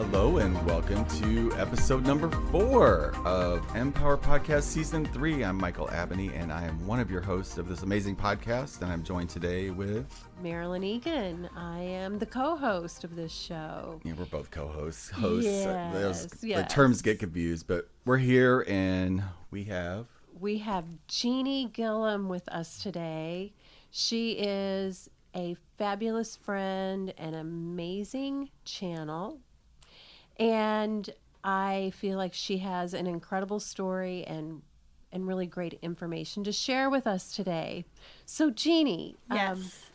Hello and welcome to episode number 4 of Empower Podcast Season 3. I'm Michael Abney and I am one of your hosts of this amazing podcast, and I'm joined today with... Marilyn Egan. I am the co-host of this show. Yeah, we're both co-hosts. Yes. The terms get confused, but we're here and we have Jeanie Gillam with us today. She is a fabulous friend, an amazing channel, and I feel like she has an incredible story and really great information to share with us today. So Jeanie, yes.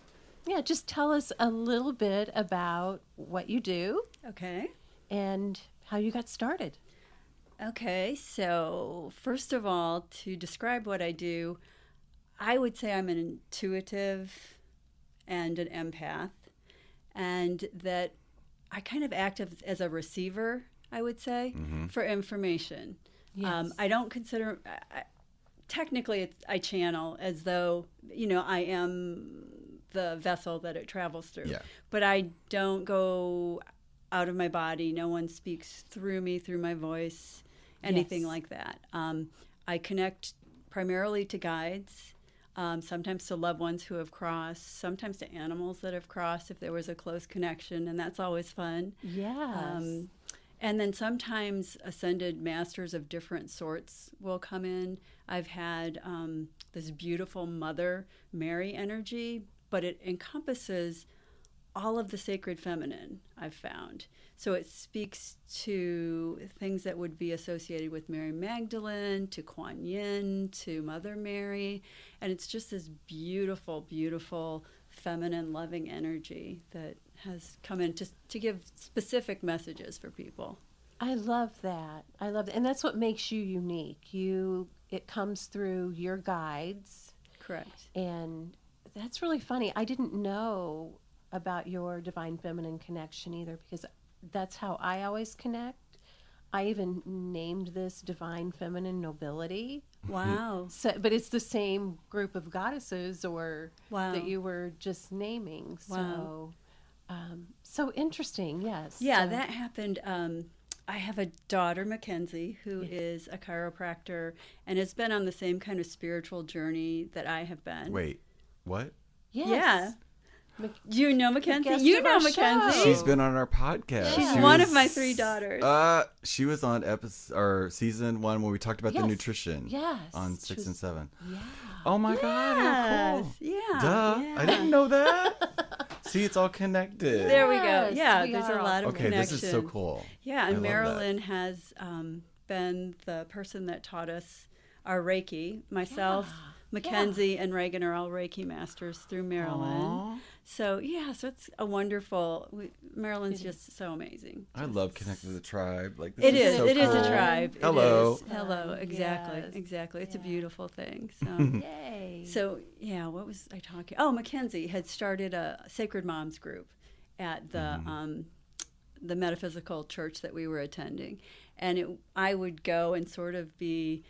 Just tell us a little bit about what you do. Okay. And how you got started. Okay, so first of all, to describe what I do, I would say I'm an intuitive and an empath, and that I kind of act as a receiver, I would say, for information. Yes. I don't consider, technically I channel as though, I am the vessel that it travels through. Yeah. But I don't go out of my body. No one speaks through me, through my voice, anything like that. I connect primarily to guides, sometimes to loved ones who have crossed, sometimes to animals that have crossed if there was a close connection, and that's always fun. Yes. And then sometimes ascended masters of different sorts will come in. I've had this beautiful Mother Mary energy, but it encompasses all of the sacred feminine, I've found. So it speaks to things that would be associated with Mary Magdalene, to Kuan Yin, to Mother Mary. And it's just this beautiful, beautiful, feminine, loving energy that has come in to give specific messages for people. I love that. And that's what makes you unique. It comes through your guides. Correct. And that's really funny. I didn't know about your divine feminine connection either, because that's how I always connect. I even named this divine feminine nobility. Wow. So, but it's the same group of goddesses Wow. that you were just naming. Wow. So interesting. Yes. Yeah, that happened. I have a daughter, Mackenzie, who is a chiropractor and has been on the same kind of spiritual journey that I have been. Wait, what? Yes. Yeah. You know Mackenzie? Guest You of know our Mackenzie? show. She's been on our podcast. She's Yeah. one of my 3 daughters. She was on season 1 when we talked about the Yes. nutrition. Yes. On 6 and 7. Yeah. Oh my God, how cool. Yeah. Duh. Yeah. I didn't know that. See, it's all connected. There we go. Yes, Yeah, we there's are a lot of Okay, connection. this is so cool. Yeah, I and love Marilyn has been the person that taught us our Reiki. Myself, Mackenzie, and Reagan are all Reiki masters through Marilyn. Aw. So it's a wonderful. Marilyn's just so amazing. I love connecting to the tribe. Like this It is is. so It is cool. a tribe. It Hello. is. Hello. Exactly. Yes. Exactly. It's a Yeah. beautiful thing. So. Yay. So, what was I talking? Oh, Mackenzie had started a Sacred Moms group at the metaphysical church that we were attending. And I would go and sort of be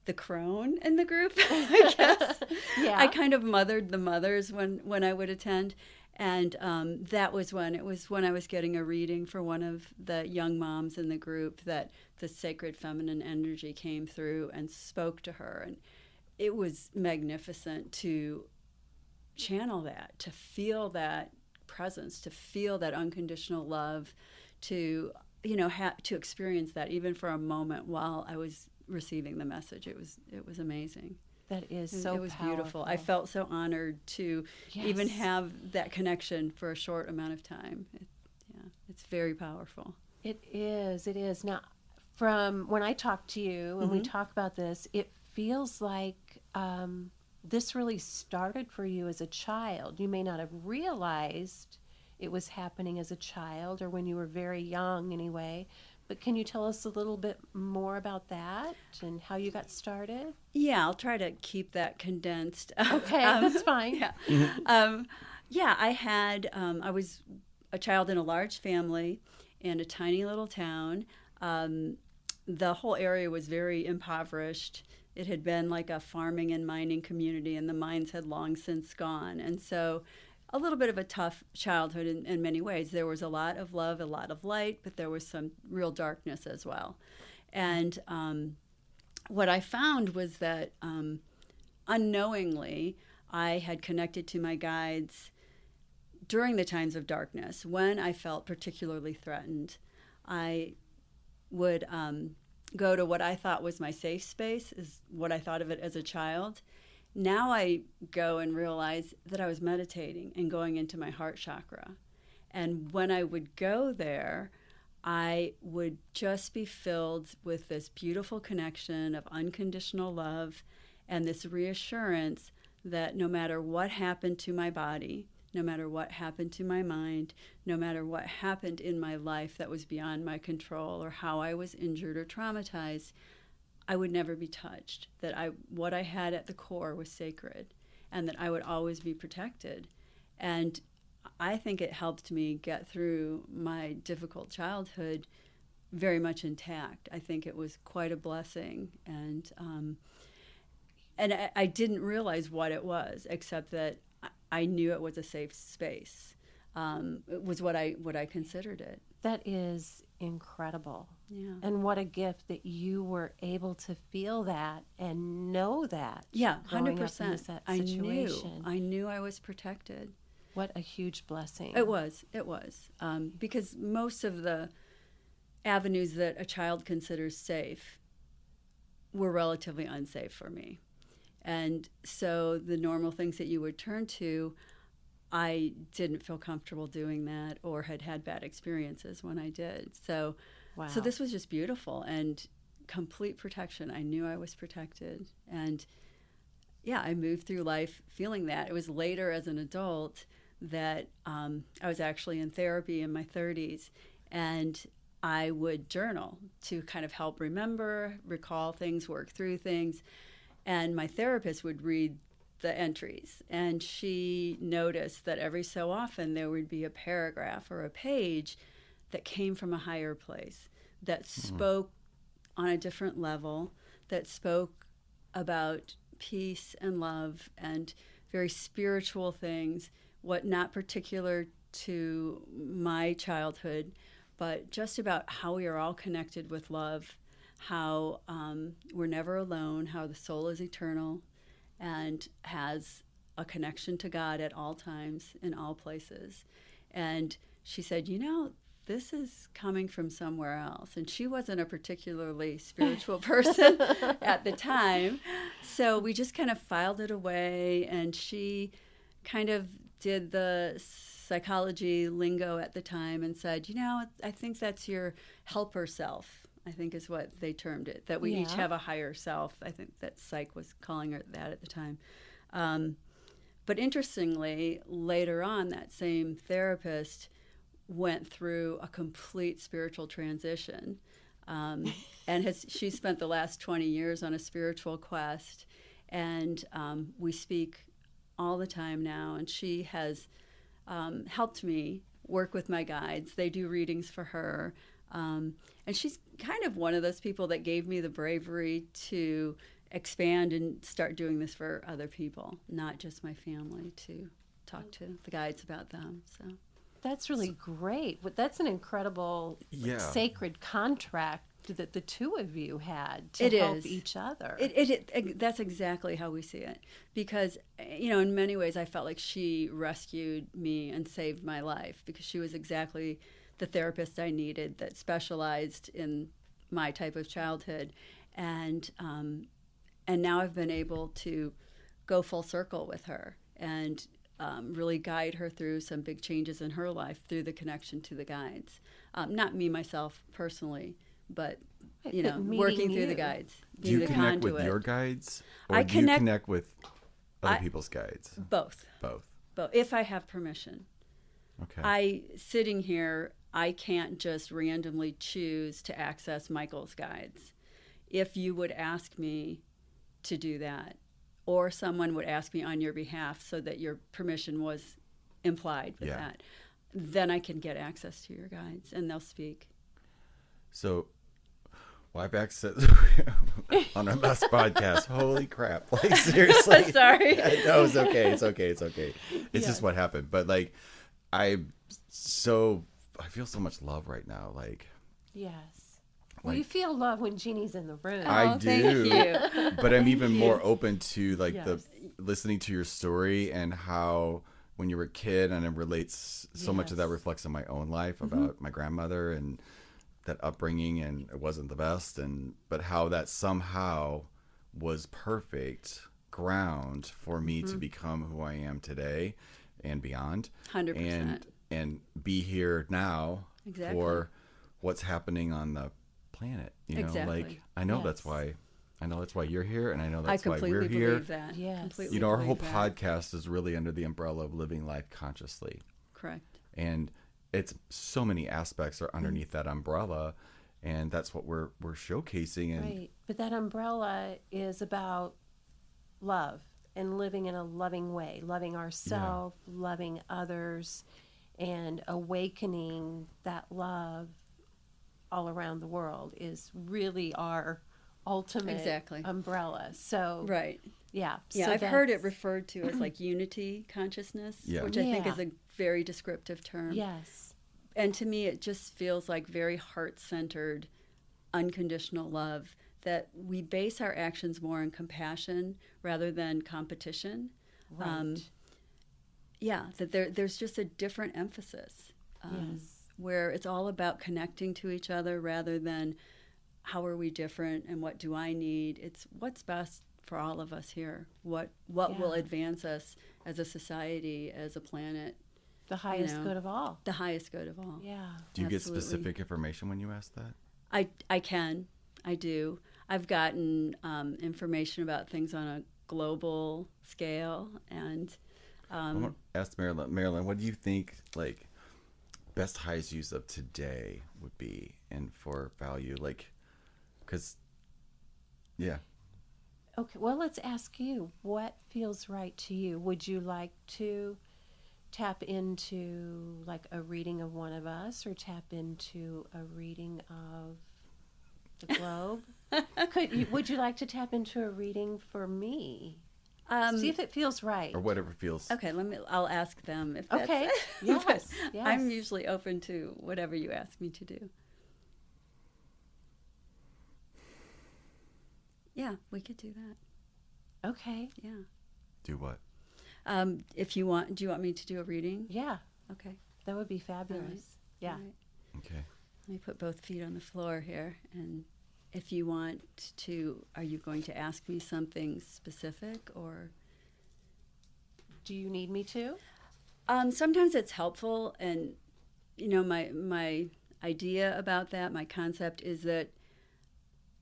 the crone in the group, I guess. Yeah. I kind of mothered the mothers when I would attend. And that was when I was getting a reading for one of the young moms in the group that the sacred feminine energy came through and spoke to her. And it was magnificent to channel that, to feel that presence, to feel that unconditional love, to to experience that even for a moment while I was receiving the message. It was amazing. That is It so was powerful. beautiful. I felt so honored to even Yes. have that connection for a short amount of time. It's very powerful. It is. Now, from when I talk to you and we talk about this, it feels like this really started for you as a child. You may not have realized it was happening as a child or when you were very young anyway, but can you tell us a little bit more about that and how you got started? Yeah, I'll try to keep that condensed. Okay, that's fine. Yeah. I was a child in a large family in a tiny little town. The whole area was very impoverished. It had been like a farming and mining community, and the mines had long since gone. And so a little bit of a tough childhood in many ways. There was a lot of love, a lot of light, but there was some real darkness as well. And what I found was that unknowingly, I had connected to my guides during the times of darkness. When I felt particularly threatened, I would go to what I thought was my safe space, is what I thought of it as a child. Now I go and realize that I was meditating and going into my heart chakra. And when I would go there, I would just be filled with this beautiful connection of unconditional love and this reassurance that no matter what happened to my body, no matter what happened to my mind, no matter what happened in my life that was beyond my control or how I was injured or traumatized, I would never be touched, that what I had at the core was sacred, and that I would always be protected. And I think it helped me get through my difficult childhood very much intact. I think it was quite a blessing, and I didn't realize what it was, except that I knew it was a safe space. It was what I considered it. That is incredible. Yeah. And what a gift that you were able to feel that and know that. Yeah, growing up 100%. in that situation. I knew I was protected. What a huge blessing. It was. Because most of the avenues that a child considers safe were relatively unsafe for me. And so the normal things that you would turn to, I didn't feel comfortable doing that or had bad experiences when I did. So, wow. So this was just beautiful and complete protection. I knew I was protected. And yeah, I moved through life feeling that. It was later as an adult that I was actually in therapy in my 30s, and I would journal to kind of help recall things, work through things. And my therapist would read the entries, and she noticed that every so often there would be a paragraph or a page that came from a higher place, that spoke on a different level, that spoke about peace and love and very spiritual things, what not particular to my childhood, but just about how we are all connected with love, how we're never alone, how the soul is eternal and has a connection to God at all times, in all places. And she said, this is coming from somewhere else. And she wasn't a particularly spiritual person at the time. So we just kind of filed it away, and she kind of did the psychology lingo at the time and said, I think that's your helper self, I think is what they termed it, that we each have a higher self. I think that psych was calling her that at the time. But interestingly, later on, that same therapist went through a complete spiritual transition, and she spent the last 20 years on a spiritual quest, and we speak all the time now, and she has helped me work with my guides. They do readings for her, and she's kind of one of those people that gave me the bravery to expand and start doing this for other people, not just my family, to talk to the guides about them. So that's really great. That's an incredible sacred contract that the two of you had to help each other. That's exactly how we see it. Because, in many ways, I felt like she rescued me and saved my life, because she was exactly the therapist I needed that specialized in my type of childhood. And now I've been able to go full circle with her and really guide her through some big changes in her life through the connection to the guides. Not me, myself, personally, but, working through the guides. Do you connect conduit. with your guides? Or I do you connect with other people's guides? Both. Both. If I have permission. Okay. Sitting here, I can't just randomly choose to access Michael's guides. If you would ask me to do that, or someone would ask me on your behalf so that your permission was implied with that, then I can get access to your guides and they'll speak. So Well, I've access on our last podcast. Holy crap. Like, seriously. Sorry. No, it's okay. It's okay. It's okay. It's Yeah. just what happened. But like, I feel so much love right now. Like, Yes. Well, Like- you feel love when Jeannie's in the room. I Oh, do. thank you. but I'm even more open to like Yes. the listening to your story and how when you were a kid, and it relates so much of that Yes. reflects on my own life about my grandmother and that upbringing, and it wasn't the best, but how that somehow was perfect ground for me to become who I am today and beyond. 100%. And be here now Exactly. for what's happening on the planet. You know, Exactly. like I know that's Yes. why you're here, and I know I that's why completely we're here. believe that. Yes. Completely You know, our whole believe that. podcast is really under the umbrella of living life consciously, Correct. and it's so many aspects are underneath that umbrella, and that's what we're showcasing. And Right. But that umbrella is about love and living in a loving way, loving ourselves, loving others, and awakening that love all around the world is really our ultimate Exactly. umbrella. So, Right. yeah. Yeah, so I've heard it that's- referred to as like unity consciousness, Yeah. which I think is Yeah. a very descriptive term. Yes. And to me, it just feels like very heart-centered, unconditional love, that we base our actions more on compassion rather than competition. Right. Yeah, that there's just a different emphasis Yes. where it's all about connecting to each other rather than how are we different and what do I need. It's what's best for all of us here. What will Yeah. advance us as a society, as a planet, The highest know. good of all. the highest good of all. Yeah. do you get Absolutely. specific information when you ask that? I do. I've gotten information about things on a global scale, and I want to ask Marilyn. Marilyn, what do you think like best highest use of today would be, and for value, like, because, yeah. Okay, well, let's ask you, what feels right to you? Would you like to tap into like a reading of one of us, or tap into a reading of the globe? Would you like to tap into a reading for me? See if it feels right. Or whatever feels. okay, I'll ask them if that's Okay. but Yes. Yes. I'm usually open to whatever you ask me to do. Yeah, we could do that. Okay. Yeah. Do what? If you want, do you want me to do a reading? Yeah, Okay. that would be fabulous. Yeah. All right. Okay. Let me put both feet on the floor here. And if you want to, are you going to ask me something specific or? Do you need me to? Sometimes it's helpful. And, you know, my idea about that, my concept is that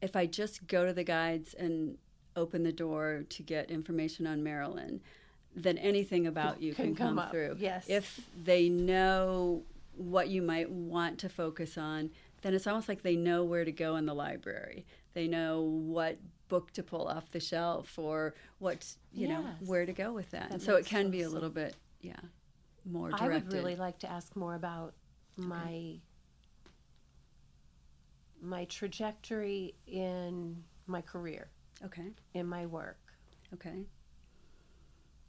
if I just go to the guides and open the door to get information on Marilyn, then anything about you Can can come come up, through. yes. If they know what you might want to focus on, then it's almost like they know where to go in the library. They know what book to pull off the shelf or what, you know, Yes. where to go with that. That And so it makes can total be a little sense. bit, more I directed. would really like to ask more about my trajectory in my career, Okay, in my work. okay.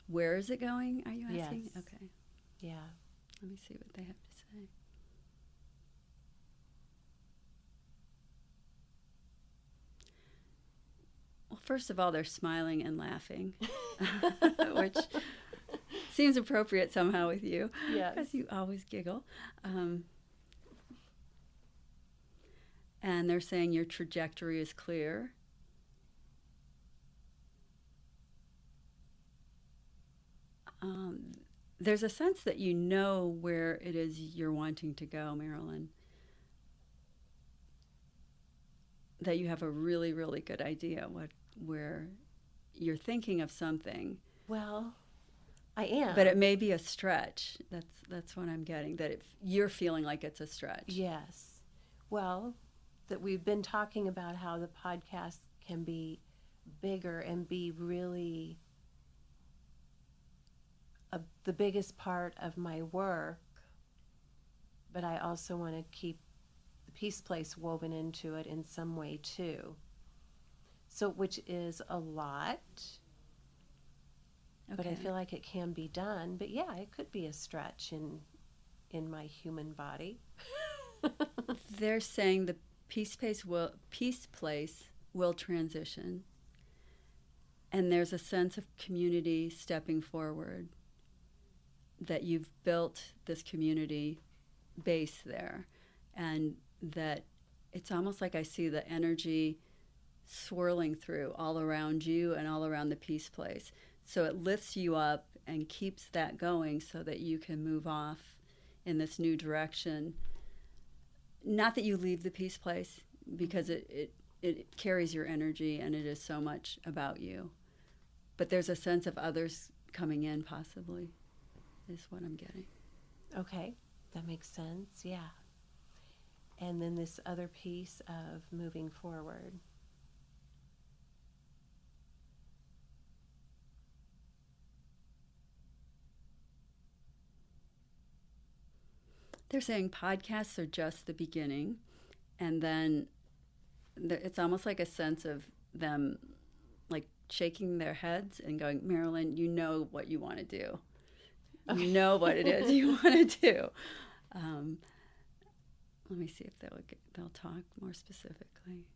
Where is it going, are you asking? Yes. Okay, Yeah. let me see what they have to say. Well, first of all, they're smiling and laughing, which seems appropriate somehow with you, Yes. because you always giggle. And they're saying your trajectory is clear. There's a sense that you know where it is you're wanting to go, Marilyn. That you have a really, really good idea where you're thinking of something, Well, I am. but it may be a stretch. That's what I'm getting. That you're feeling like it's a stretch. Yes. Well, that we've been talking about how the podcast can be bigger and be really the biggest part of my work, but I also want to keep the peace place woven into it in some way too. So, which is a lot, but I feel like it can be done. But yeah, it could be a stretch in my human body. They're saying the peace place will transition, and there's a sense of community stepping forward, that you've built this community base there, and that it's almost like I see the energy swirling through all around you and all around the peace place. So it lifts you up and keeps that going so that you can move off in this new direction. Not that you leave the peace place, because it carries your energy and it is so much about you. But there's a sense of others coming in, possibly, is what I'm getting. Okay, that makes sense, yeah. And then this other piece of moving forward. They're saying podcasts are just the beginning, and then it's almost like a sense of them like shaking their heads and going, Marilyn, you know what you want to do. Okay. You know what it is you want to do. Let me see if they'll talk more specifically.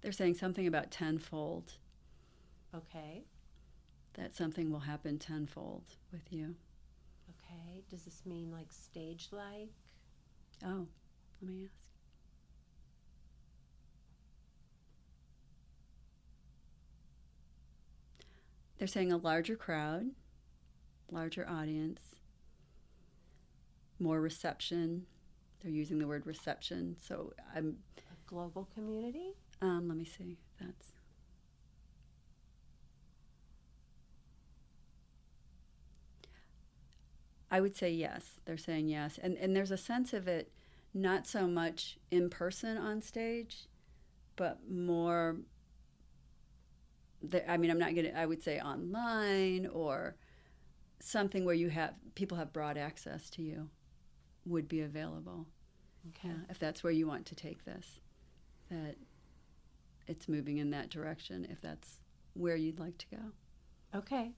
They're saying something about tenfold. Okay. That something will happen tenfold with you. Okay. Does this mean like stage-like? Oh, let me ask. They're saying a larger crowd, larger audience, more reception. They're using the word reception. So I'm... A global community? Let me see. That's... I would say yes. They're saying yes. And there's a sense of it not so much in person on stage, but more, I would say online, or something where people have broad access to you would be available. Okay. Yeah, if that's where you want to take this, that it's moving in that direction, if that's where you'd like to go. Okay.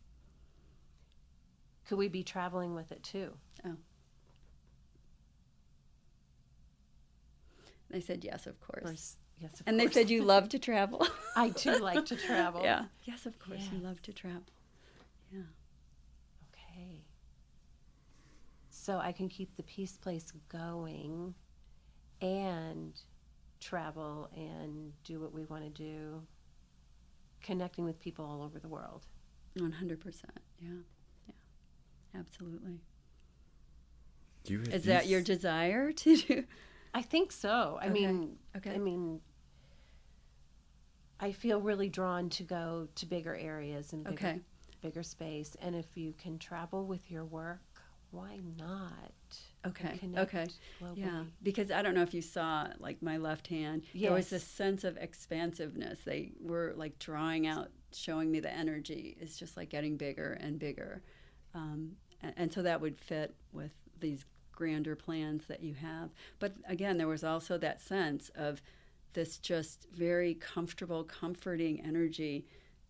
Could we be traveling with it too? Oh. They said yes, of course. Yes, of and course. They said you love to travel. I do like to travel. Yeah. Yes, of course, yes. You love to travel. Yeah. Okay. So I can keep the peace place going and travel and do what we want to do, connecting with people all over the world. 100%. Yeah. Absolutely. Is that your desire to do? I think so. I mean, I feel really drawn to go to bigger areas and bigger space. And if you can travel with your work, why not? Okay. Globally. Yeah. Because I don't know if you saw, like, my left hand. Yes. There was this sense of expansiveness. They were like drawing out, showing me the energy is just like getting bigger and bigger. And so that would fit with these grander plans that you have. But again, there was also that sense of this just very comfortable, comforting energy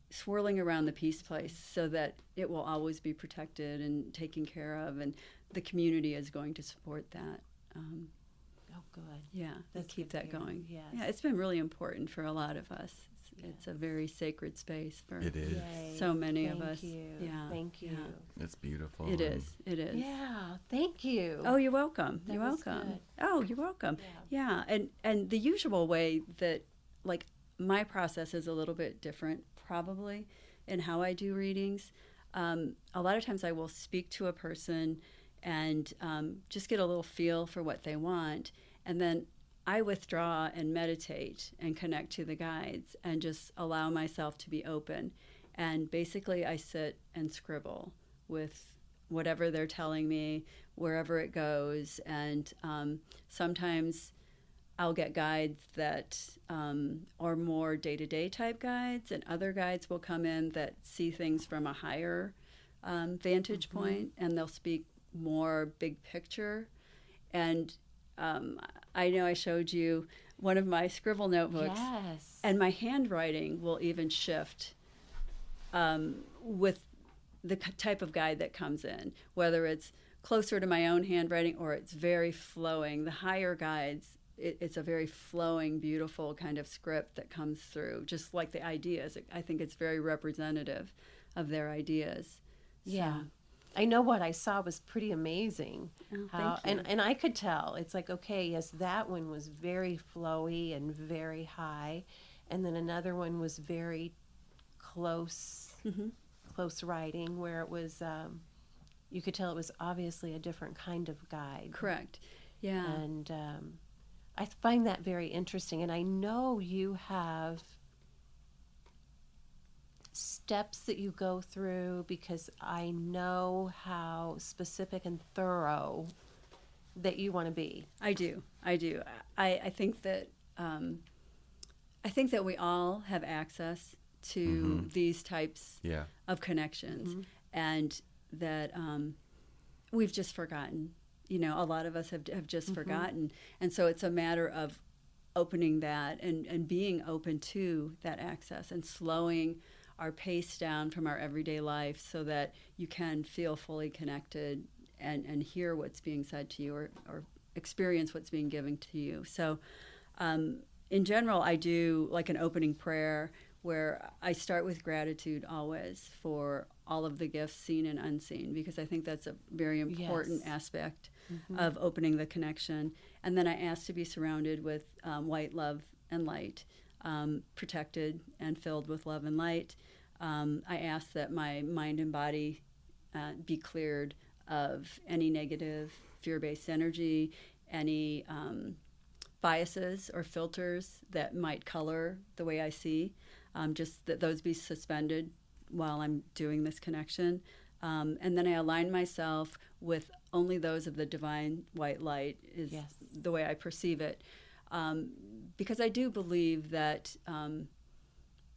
swirling around the peace place, so that it will always be protected and taken care of, and the community is going to support that. Oh, good. Yeah, Let's keep that going. Yes. Yeah, it's been really important for a lot of us. It's a very sacred space for it is. so many of us. Thank you. Yeah, Thank you. Yeah. It's beautiful. It is. It is. Yeah. Thank you. Oh, you're welcome. That You're was welcome. good. Oh, you're welcome. Yeah. Yeah. And the usual way that, like, my process is a little bit different, probably, in how I do readings. A lot of times I will speak to a person and just get a little feel for what they want, and then I withdraw and meditate and connect to the guides and just allow myself to be open. And basically I sit and scribble with whatever they're telling me, wherever it goes. And sometimes I'll get guides that are more day-to-day type guides, and other guides will come in that see things from a higher vantage point, and they'll speak more big picture. And I know I showed you one of my scribble notebooks, Yes. and my handwriting will even shift with the type of guide that comes in, whether it's closer to my own handwriting or it's very flowing. The higher guides, it's a very flowing, beautiful kind of script that comes through, just like the ideas. I think it's very representative of their ideas. Yeah. I know what I saw was pretty amazing. Oh, How, thank you. and I could tell. It's like, okay, yes, that one was very flowy and very high. And then another one was very close, close writing, where it was, you could tell it was obviously a different kind of guide. Correct. Yeah. And I find that very interesting. And I know you have steps that you go through, because I know how specific and thorough that you want to be. I do. I think that we all have access to these types of connections, and that we've just forgotten. You know, a lot of us have just forgotten, and so it's a matter of opening that and being open to that access and slowing our pace down from our everyday life so that you can feel fully connected and hear what's being said to you or experience what's being given to you. So in general, I do like an opening prayer where I start with gratitude always for all of the gifts seen and unseen, because I think that's a very important aspect of opening the connection. And then I ask to be surrounded with white love and light, protected and filled with love and light. I ask that my mind and body be cleared of any negative fear-based energy, any biases or filters that might color the way I see, just that those be suspended while I'm doing this connection. And then I align myself with only those of the divine white light is the way I perceive it. Because I do believe that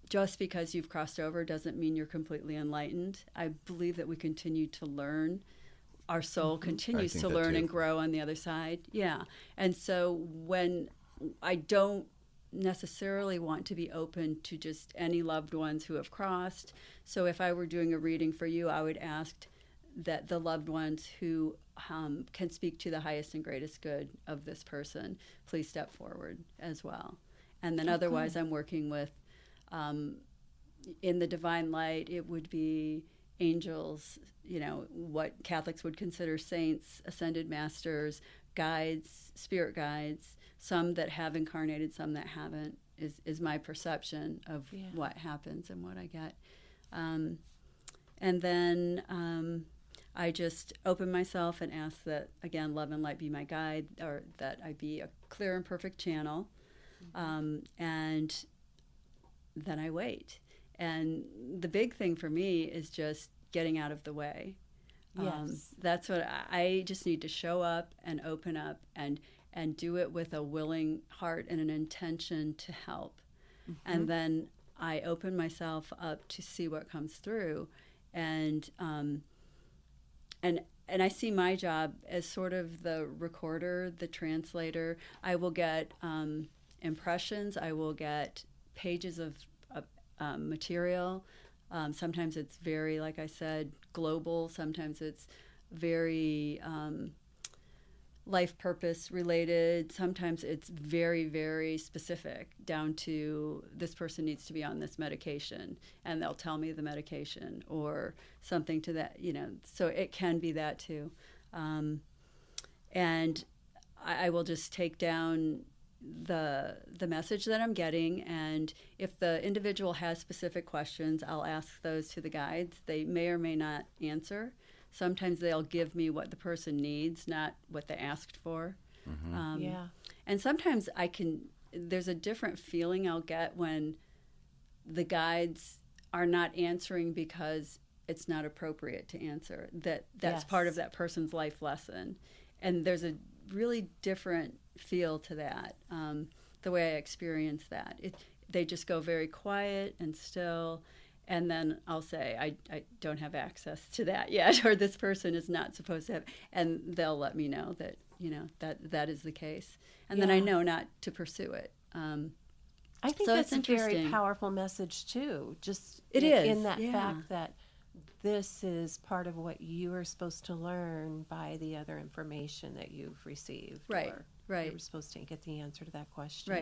just because you've crossed over doesn't mean you're completely enlightened. I believe that we continue to learn. Our soul continues to learn and grow on the other side. Yeah. And so when I don't necessarily want to be open to just any loved ones who have crossed. So if I were doing a reading for you, I would ask that the loved ones who can speak to the highest and greatest good of this person, please step forward as well. And then otherwise I'm working with, in the divine light, it would be angels, you know, what Catholics would consider saints, ascended masters, guides, spirit guides, some that have incarnated, some that haven't, is my perception of what happens and what I get. And then I just open myself and ask that, again, love and light be my guide, or that I be a clear and perfect channel. And then I wait. And the big thing for me is just getting out of the way. That's what I just need to show up and open up and do it with a willing heart and an intention to help. And then I open myself up to see what comes through. And I see my job as sort of the recorder, the translator. I will get impressions. I will get pages of material. Sometimes it's very, like I said, global. Sometimes it's very life purpose related. Sometimes it's very, very specific, down to this person needs to be on this medication, and they'll tell me the medication or something to that, you know. So it can be that too. And I will just take down the message that I'm getting, and if the individual has specific questions, I'll ask those to the guides. They may or may not answer. Sometimes they'll give me what the person needs, not what they asked for. And sometimes there's a different feeling I'll get when the guides are not answering because it's not appropriate to answer. That's part of that person's life lesson. And there's a really different feel to that, the way I experience that. They just go very quiet and still, And then I'll say, I don't have access to that yet, or this person is not supposed to have, and they'll let me know that, that is the case. And then I know not to pursue it. I think so that's it's a very interesting. powerful message too. Just It is, in that yeah. fact that this is part of what you are supposed to learn by the other information that you've received. Right, or right. You're supposed to get the answer to that question.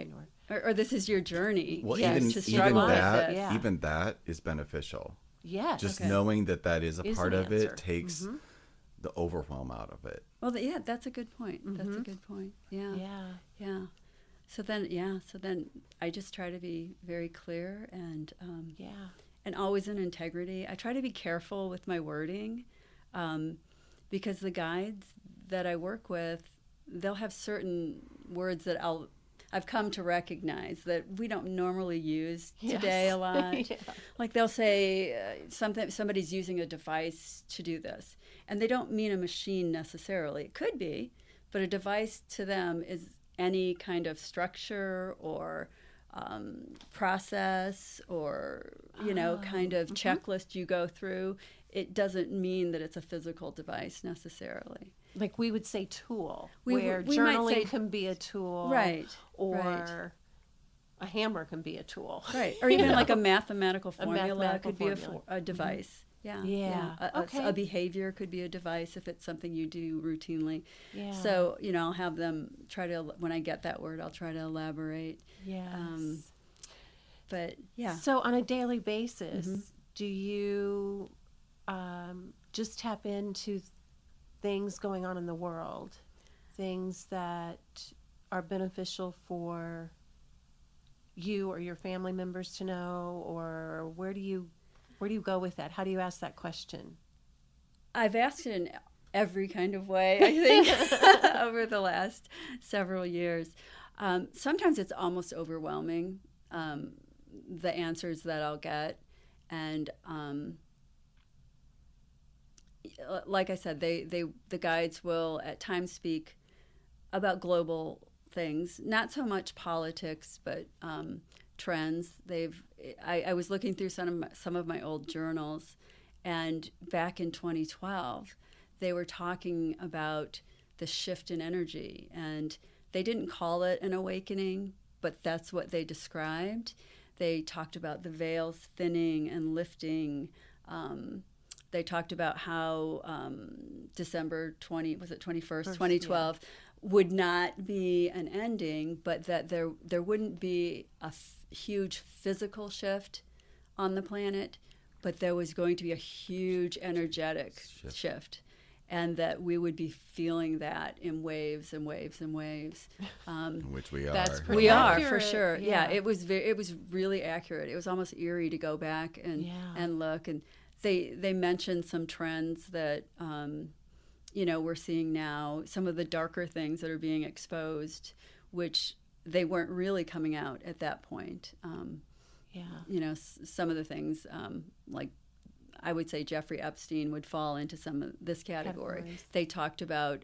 Right. Or this is your journey. Well, Yes, even to even struggle with that this. Yeah. even that is beneficial. Yes. Just Okay. knowing that is a Is part an of answer. it takes the overwhelm out of it. Well, yeah, that's a good point. That's a good point. Yeah. Yeah. Yeah. So then I just try to be very clear and Yeah. and always in integrity. I try to be careful with my wording because the guides that I work with, they'll have certain words that I've come to recognize that we don't normally use today a lot. Yeah. Like they'll say somebody's using a device to do this, and they don't mean a machine necessarily. It could be, but a device to them is any kind of structure or process or kind of checklist you go through. It doesn't mean that it's a physical device necessarily. Like we would say tool, We where might journaling say- can be a tool. Right, Or right. a hammer can be a tool. Right, or even like a mathematical formula mathematical could be formula. a device. Yeah, Yeah, okay. A behavior could be a device if it's something you do routinely. Yeah. So I'll have them try to, when I get that word, I'll try to elaborate. Yes. But yeah, So on a daily basis, do you just tap into things going on in the world, things that are beneficial for you or your family members to know, or where do you go with that? How do you ask that question? I've asked it in every kind of way, I think, over the last several years. Sometimes it's almost overwhelming, the answers that I'll get. And like I said, the guides will at times speak about global things, not so much politics, but trends. I was looking through some of my old journals, and back in 2012, they were talking about the shift in energy, and they didn't call it an awakening, but that's what they described. They talked about the veils thinning and lifting. They talked about how December 21st, 2012, would not be an ending, but that there wouldn't be a huge physical shift on the planet, but there was going to be a huge energetic shift. And that we would be feeling that in waves and waves and waves. Which we are. That's pretty We are, for accurate, sure. yeah. It was really accurate. It was almost eerie to go back and look. And they mentioned some trends that we're seeing now. Some of the darker things that are being exposed, which they weren't really coming out at that point. Some of the things like, I would say Jeffrey Epstein would fall into some of this category. Categories. They talked about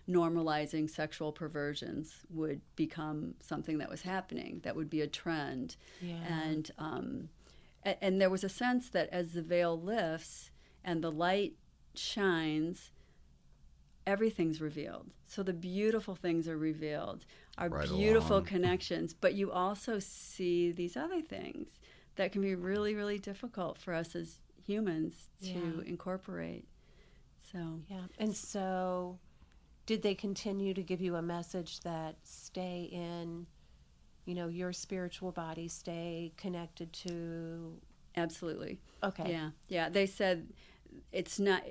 normalizing sexual perversions would become something that was happening, that would be a trend. Yeah. And there was a sense that as the veil lifts and the light shines, everything's revealed. So the beautiful things are revealed, our Right beautiful along. connections. But you also see these other things that can be really, really difficult for us as humans to incorporate. So And so did they continue to give you a message that stay in, your spiritual body, stay connected to? absolutely. Okay. Yeah. They said it's not.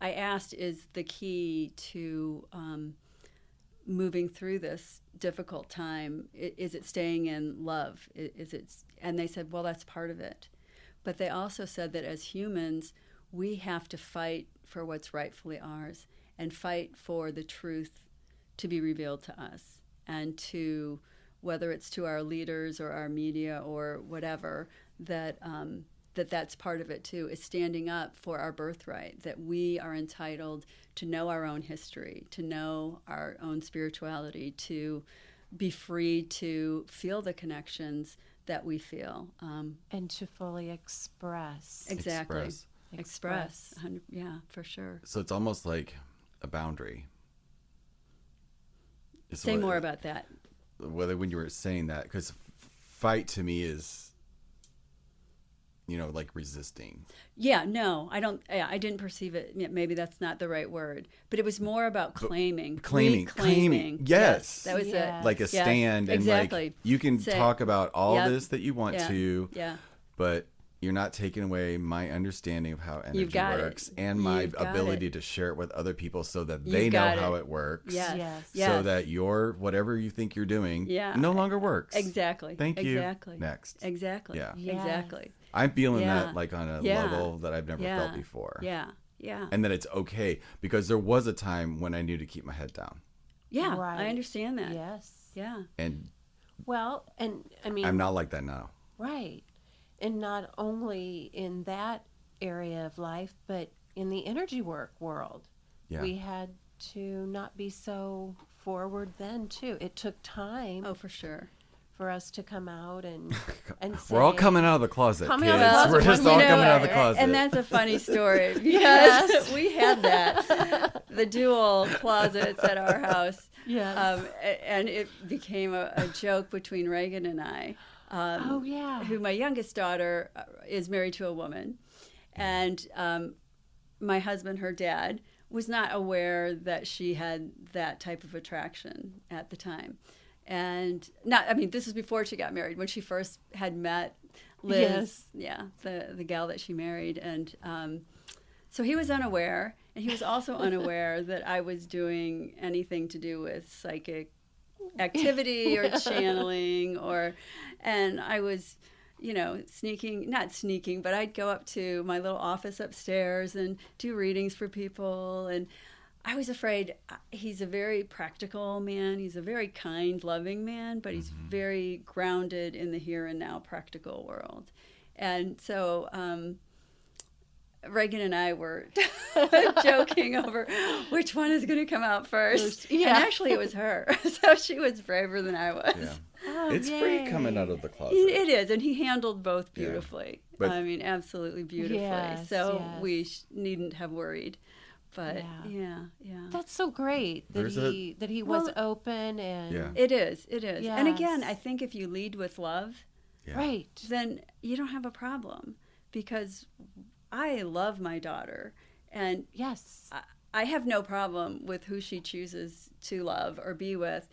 I asked, is the key to moving through this difficult time? Is it staying in love? Is it? And they said, well, that's part of it. But they also said that as humans, we have to fight for what's rightfully ours and fight for the truth to be revealed to us, and to, whether it's to our leaders or our media or whatever, that's part of it too, is standing up for our birthright, that we are entitled to know our own history, to know our own spirituality, to be free to feel the connections that we feel. And to fully express. Exactly. Express. Express. Yeah, for sure. So it's almost like a boundary. Say more about that. Whether when you were saying that, because fight to me is, like resisting. Yeah, no, I don't. Yeah, I didn't perceive it. Maybe that's not the right word, but it was more about claiming. Claiming. Yes. That was Yes. it. Like a stand, and exactly. like you can Say, talk about all yep, this that you want to, Yeah. but you're not taking away my understanding of how energy got it. works and my You've got ability it. to share it with other people so that You've they know got how it. it works. Yes. Yes. Yes. So that your whatever you think you're doing Yeah. no longer works. Exactly. Thank you. Exactly. Next. Exactly. Yeah. Yes. Exactly. I'm feeling Yeah. that like on a Yeah. level that I've never felt before. Yeah. Yeah. And that it's okay because there was a time when I knew to keep my head down. Yeah. Right. I understand that. Yes. Yeah. And Well, and I mean, I'm not like that now. right. And not only in that area of life, but in the energy work world. Yeah. We had to not be so forward then, too. It took time Oh, for sure. for us to come out and say, We're all coming out of the closet, Coming kids. out of the We're closet, just you all know, coming out of the closet. And that's a funny story because Yes. we had that, the dual closets at our house. Yes. And it became a joke between Reagan and I. Oh, yeah. Who my youngest daughter is married to a woman. And my husband, her dad, was not aware that she had that type of attraction at the time. And this is before she got married, when she first had met Liz, the gal that she married. And so he was unaware. And he was also unaware that I was doing anything to do with psychic activity or channeling and I was not sneaking, but I'd go up to my little office upstairs and do readings for people. And I was afraid. He's a very practical man. He's a very kind, loving man, but he's very grounded in the here and now practical world. And so Reagan and I were joking over which one is going to come out first. Yeah. And actually it was her. So she was braver than I was. Yeah. Oh, It's yay. free coming out of the closet. It is, and he handled both Yeah. beautifully. But- Absolutely beautifully. Yes, so yes. we needn't have worried. But yeah. That's so great that There's he was open and Yeah. It is. And again, Yes. I think if you lead with love, Yeah. right. then you don't have a problem, because I love my daughter, and Yes. I have no problem with who she chooses to love or be with.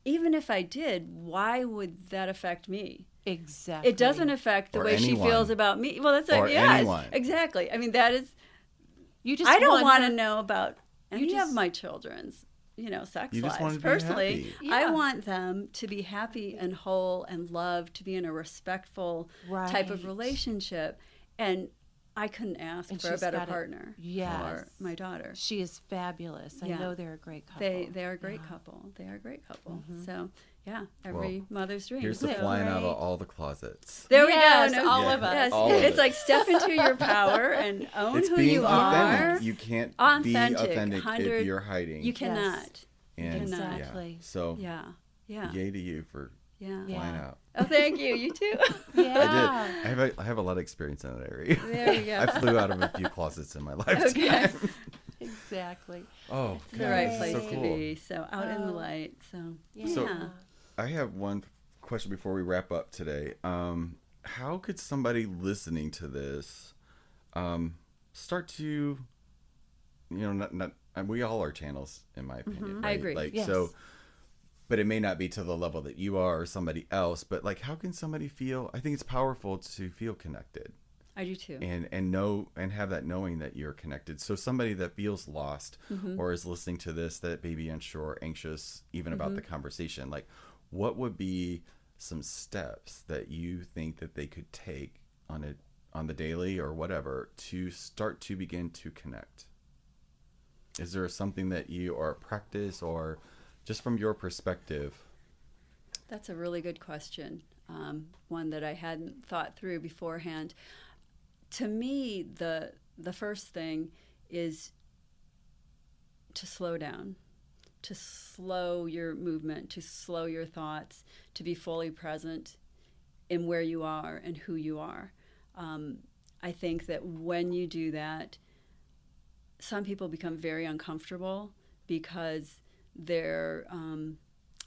Even if I did, why would that affect me? Exactly. It doesn't affect the Or way anyone. she feels about me. Well, that's Or yes, anyone. exactly. I mean, that is. You just I don't want her- to know about any just- of my children's, sex You just lives. want to be Personally, happy. I Yeah. want them to be happy and whole and loved, to be in a respectful type of Right. relationship, and I couldn't ask And for a she's better got it. partner Yes. for my daughter. She is fabulous. I Yeah. know they're a great couple. They are a great couple. They are a great couple. So every mother's dream. Here's the Isn't it flying out of great? all the closets. There Yes, we go. all Yeah. of us. Yes, All of it's it. like step into your power and own It's who being you authentic. are. You can't Authentic, be authentic 100 if you're hiding. You cannot. and Exactly. yeah. So Yeah. Yeah. yay to you for Yeah. flying Yeah. out. Oh, thank you. You too. Yeah. I did. I have a lot of experience in that area. There you go. I flew out of a few closets in my lifetime. Okay. Exactly. Oh, The right God, place so to cool. be. So out in the Oh. light. So Yeah. So- I have one question before we wrap up today. How could somebody listening to this start to, not and we all are channels, in my opinion. I Right? agree. Like Yes. so, but it may not be to the level that you are or somebody else. But like, how can somebody feel? I think it's powerful to feel connected I do too. and know and have that knowing that you're connected. So somebody that feels lost or is listening to this that may be unsure, anxious, even about the conversation, like what would be some steps that you think that they could take on the daily or whatever to start to begin to connect? Is there something that you or practice or just from your perspective? That's a really good question. One that I hadn't thought through beforehand. To me, the first thing is to slow down, to slow your movement, to slow your thoughts, to be fully present in where you are and who you are. I think that when you do that, some people become very uncomfortable because their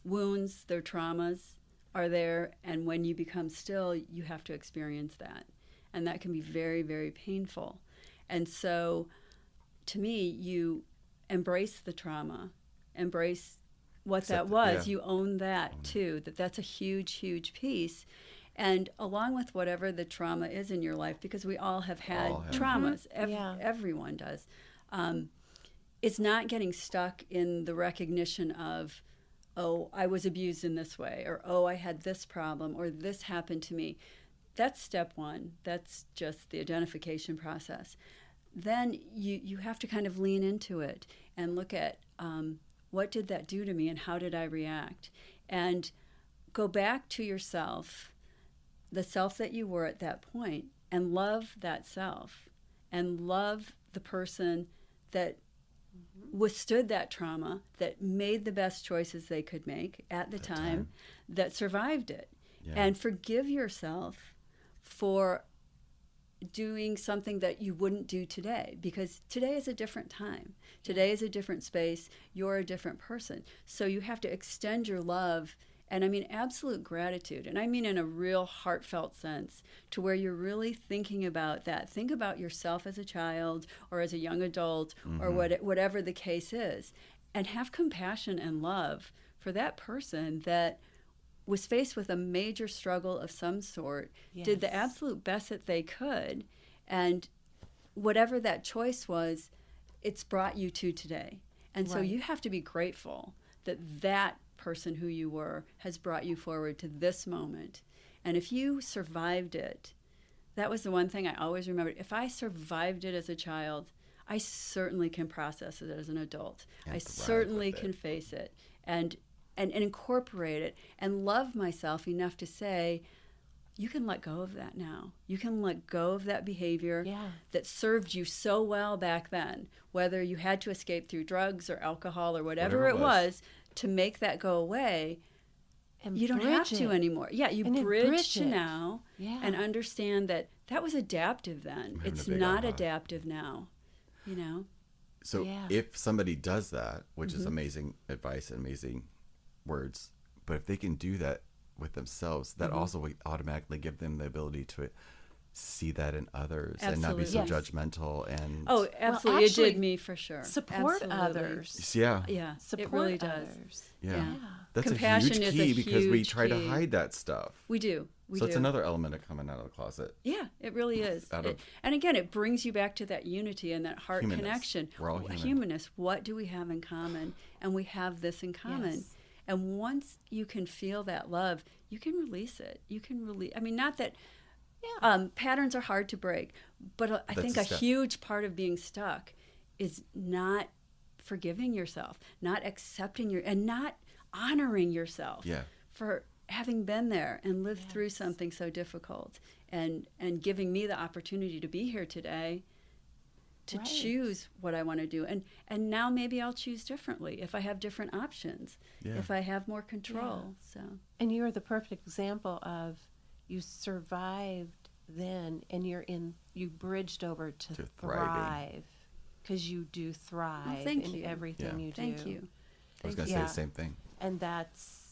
wounds, their traumas are there, and when you become still, you have to experience that. And that can be very, very painful. And so, to me, you embrace the trauma, embrace what that was. You own that too, that's a huge, huge piece. And along with whatever the trauma is in your life, because we all have had traumas, everyone does, it's not getting stuck in the recognition of, oh, I was abused in this way, or oh, I had this problem, or this happened to me. That's step one. That's just the identification process. Then you have to kind of lean into it and look at what did that do to me and how did I react? And go back to yourself, the self that you were at that point, and love that self and love the person that withstood that trauma, that made the best choices they could make at the time, that survived it. Yeah. And forgive yourself for doing something that you wouldn't do today, because today is a different time. Today is a different space. You're a different person. So you have to extend your love, and I mean absolute gratitude, and I mean in a real heartfelt sense, to where you're really thinking about that. Think about yourself as a child or as a young adult or whatever the case is, and have compassion and love for that person that was faced with a major struggle of some sort, did the absolute best that they could, and whatever that choice was, it's brought you to today. And so you have to be grateful that that person who you were has brought you forward to this moment. And if you survived it, that was the one thing I always remembered. If I survived it as a child, I certainly can process it as an adult. I certainly can face it and incorporate it and love myself enough to say, you can let go of that now. You can let go of that behavior that served you so well back then, whether you had to escape through drugs or alcohol or whatever it was to make that go away. And you don't have to anymore. Yeah, you bridge to now and understand that that was adaptive then. It's not adaptive now, you know? So if somebody does that, which is amazing advice and amazing words, but if they can do that with themselves, that also would automatically give them the ability to see that in others and not be so judgmental. And absolutely. Well, actually, it did me for sure. Support others. Support it really does. That's compassion a huge key because we try to hide that stuff. We do. It's another element of coming out of the closet. Yeah, it really is. And again, it brings you back to that unity and that heart connection. We're all human. Humanists. What do we have in common? And we have this in common. Yes. And once you can feel that love, you can release it. You can release. I mean, not that patterns are hard to break, but I think a huge part of being stuck is not forgiving yourself, not accepting and not honoring yourself for having been there and lived through something so difficult, and giving me the opportunity to be here today to choose what I want to do. And now maybe I'll choose differently if I have different options, if I have more control. So. And you're the perfect example of you survived then and you bridged over to thrive, because you do thrive in everything you do. Thank you. I was going to say the same thing. And that's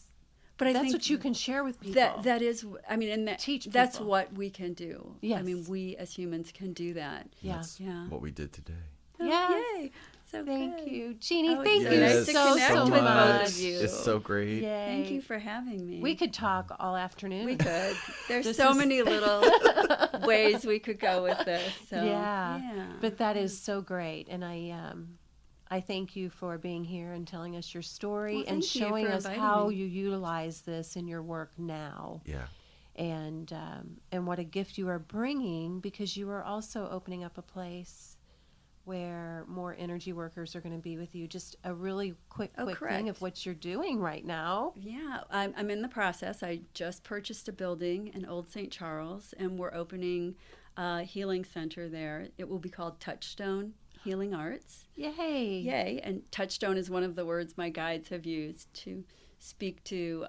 I that's think what you can share with people. That is, I mean, and teach people. That's what we can do. Yes. I mean, we as humans can do that. That's what we did today. Yay. So thank good. you, Jeanie. Oh, thank you nice to so connect with much. both of you. It's so great. Yay. Thank you for having me. We could talk all afternoon. We could. There's so many little ways we could go with this. So, but that is so great, and I thank you for being here and telling us your story and showing us how you utilize this in your work now. Yeah. And what a gift you are bringing, because you are also opening up a place where more energy workers are going to be with you. Just a really quick thing of what you're doing right now. Yeah, I'm in the process. I just purchased a building in Old St. Charles, and we're opening a healing center there. It will be called Touchstone Healing Arts. Yay. Yay. And touchstone is one of the words my guides have used to speak to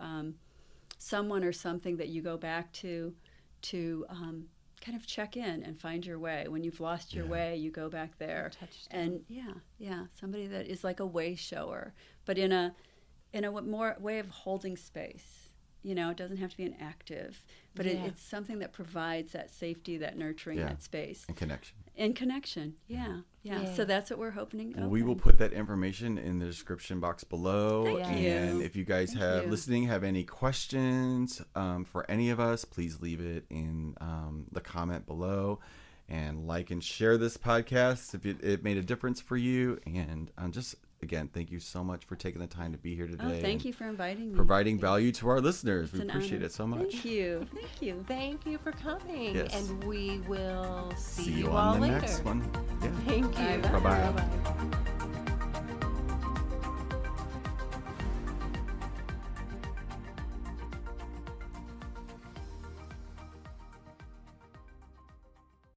someone or something that you go back to kind of check in and find your way. When you've lost your way, you go back there. And somebody that is like a way shower, but in a more way of holding space. You know, it doesn't have to be an active, but it's something that provides that safety, that nurturing, that space. And connection. In connection, yeah. So that's what we're hoping. We will put that information in the description box below. Thank you. And if you guys have any questions for any of us, please leave it in the comment below, and like and share this podcast if it made a difference for you. And just again, thank you so much for taking the time to be here today. Oh, thank you for inviting me. Providing value to our listeners. We appreciate honor. it so much. Thank you. Thank you. Thank you for coming. Yes. And we will see See you all on the later. next one. Yeah. Thank you. Bye. Bye-bye. Bye-bye.